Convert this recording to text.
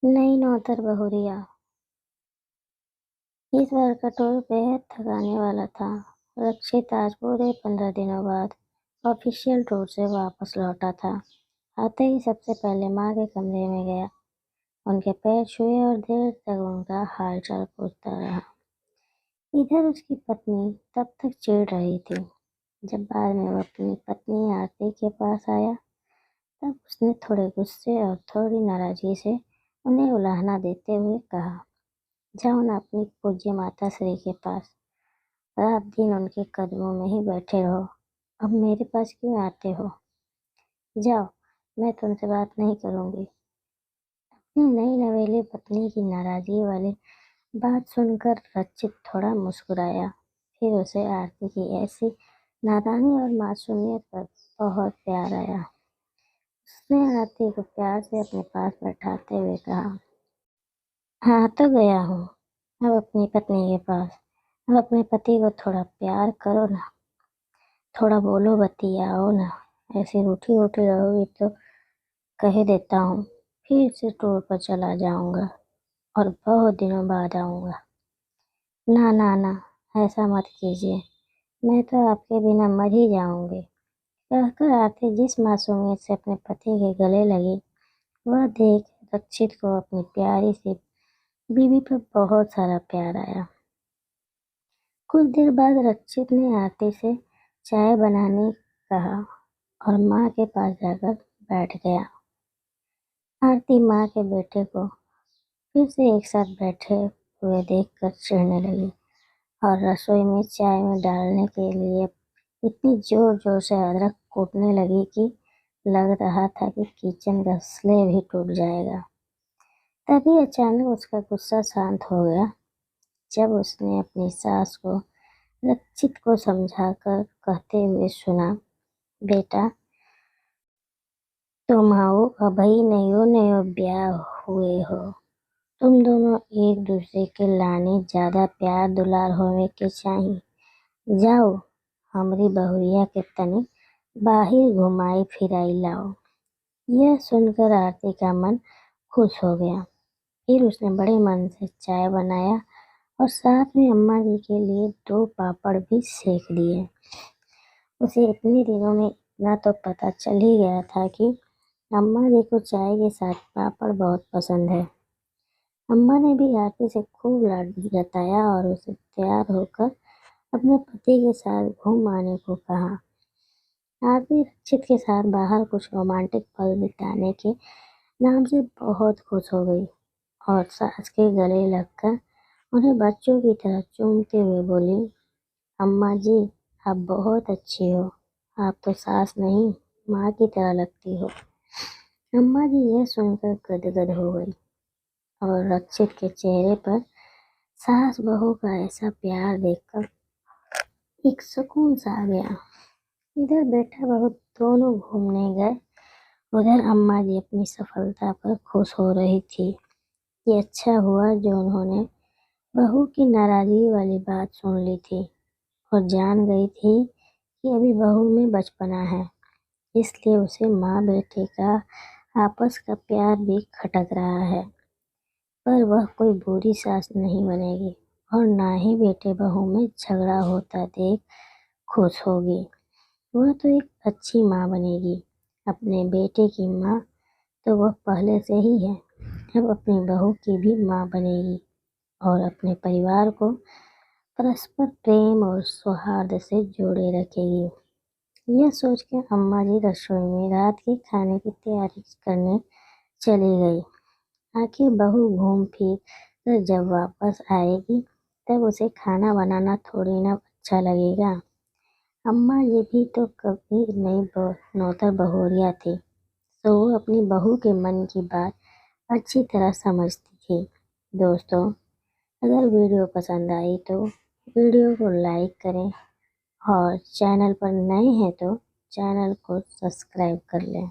नई नौतर बहुरिया। इस बार का टूर बेहद थकाने वाला था। रक्षित आज पूरे 15 दिनों बाद ऑफिशियल टूर से वापस लौटा था। आते ही सबसे पहले माँ के कमरे में गया, उनके पैर छुए और देर तक उनका हालचाल पूछता रहा। इधर उसकी पत्नी तब तक चिढ़ रही थी। जब बाद में वो अपनी पत्नी आरती के पास आया, तब उसने थोड़े गुस्से और थोड़ी नाराजगी से उन्हें उलाहना देते हुए कहा, जाओ ना अपनी पूज्य माता श्री के पास, रात दिन उनके कदमों में ही बैठे रहो। अब मेरे पास क्यों आते हो? जाओ, मैं तुमसे बात नहीं करूंगी। अपनी नई नवेली पत्नी की नाराजगी वाली बात सुनकर रचित थोड़ा मुस्कुराया। फिर उसे आरती की ऐसी नादानी और मासूमियत पर बहुत प्यार आया। उसने आरती को प्यार से अपने पास बैठाते हुए कहा, हाँ तो गया हूँ, अब अपनी पत्नी के पास। अब अपने पति को थोड़ा प्यार करो ना, थोड़ा बोलो बतियाओ ना। ऐसे रूठी रूठी रहोगी तो कह देता हूँ फिर से टूर पर चला जाऊंगा और बहुत दिनों बाद आऊंगा। ना ना ना, ऐसा मत कीजिए, मैं तो आपके बिना मर ही जाऊंगी। कहकर आरती जिस मासूमियत से अपने पति के गले लगी, वह देख रक्षित को अपनी प्यारी सी बीवी पर बहुत सारा प्यार आया। कुछ देर बाद रक्षित ने आरती से चाय बनाने कहा और माँ के पास जाकर बैठ गया। आरती माँ के बेटे को फिर से एक साथ बैठे हुए देखकर चिढ़ने लगी और रसोई में चाय में डालने के लिए इतनी जोर जोर से अदरक कूटने लगी कि लग रहा था कि किचन का स्लेब ही टूट जाएगा। तभी अचानक उसका गुस्सा शांत हो गया जब उसने अपनी सास को रक्षित को समझाकर कहते हुए सुना, बेटा तुम आओ अभी नयो नयो ब्याह हुए हो, तुम दोनों एक दूसरे के लाने ज्यादा प्यार दुलार होवे के चाहिए। जाओ हमरी बहुरिया के तनी बाहर घुमाई फिराई लाओ। यह सुनकर आरती का मन खुश हो गया। फिर उसने बड़े मन से चाय बनाया और साथ में अम्मा जी के लिए 2 पापड़ भी सेक दिए। उसे इतने दिनों में इतना तो पता चल ही गया था कि अम्मा जी को चाय के साथ पापड़ बहुत पसंद है। अम्मा ने भी आरती से खूब लाड जताया और उसे तैयार होकर अपने पति के साथ घूम आने को कहा। आरती रक्षित के साथ बाहर कुछ रोमांटिक पल बिताने के नाम से बहुत खुश हो गई और सास के गले लगकर उन्हें बच्चों की तरह चूमते हुए बोली, अम्मा जी आप बहुत अच्छी हो, आप तो सास नहीं माँ की तरह लगती हो। अम्मा जी यह सुनकर गदगद हो गई और रक्षित के चेहरे पर सास बहू का ऐसा प्यार देखकर एक सुकून सा आ गया। इधर बेटा बहू दोनों घूमने गए, उधर अम्मा जी अपनी सफलता पर खुश हो रही थी। ये अच्छा हुआ जो उन्होंने बहू की नाराजगी वाली बात सुन ली थी और जान गई थी कि अभी बहू में बचपना है, इसलिए उसे माँ बेटे का आपस का प्यार भी खटक रहा है। पर वह कोई बुरी सास नहीं बनेगी और ना ही बेटे बहू में झगड़ा होता देख खुश होगी। वह तो एक अच्छी माँ बनेगी। अपने बेटे की माँ तो वह पहले से ही है, अब अपनी बहू की भी माँ बनेगी और अपने परिवार को परस्पर प्रेम और सौहार्द से जोड़े रखेगी। यह सोचकर अम्मा जी रसोई में रात के खाने की तैयारी करने चली गई। आखिर बहू घूम फिर कर जब वापस आएगी तब उसे खाना बनाना थोड़ी ना अच्छा लगेगा। अम्मा जी भी तो कभी नई नौतर बहुरिया थी, तो वो अपनी बहू के मन की बात अच्छी तरह समझती थी। दोस्तों, अगर वीडियो पसंद आई तो वीडियो को लाइक करें और चैनल पर नए हैं तो चैनल को सब्सक्राइब कर लें।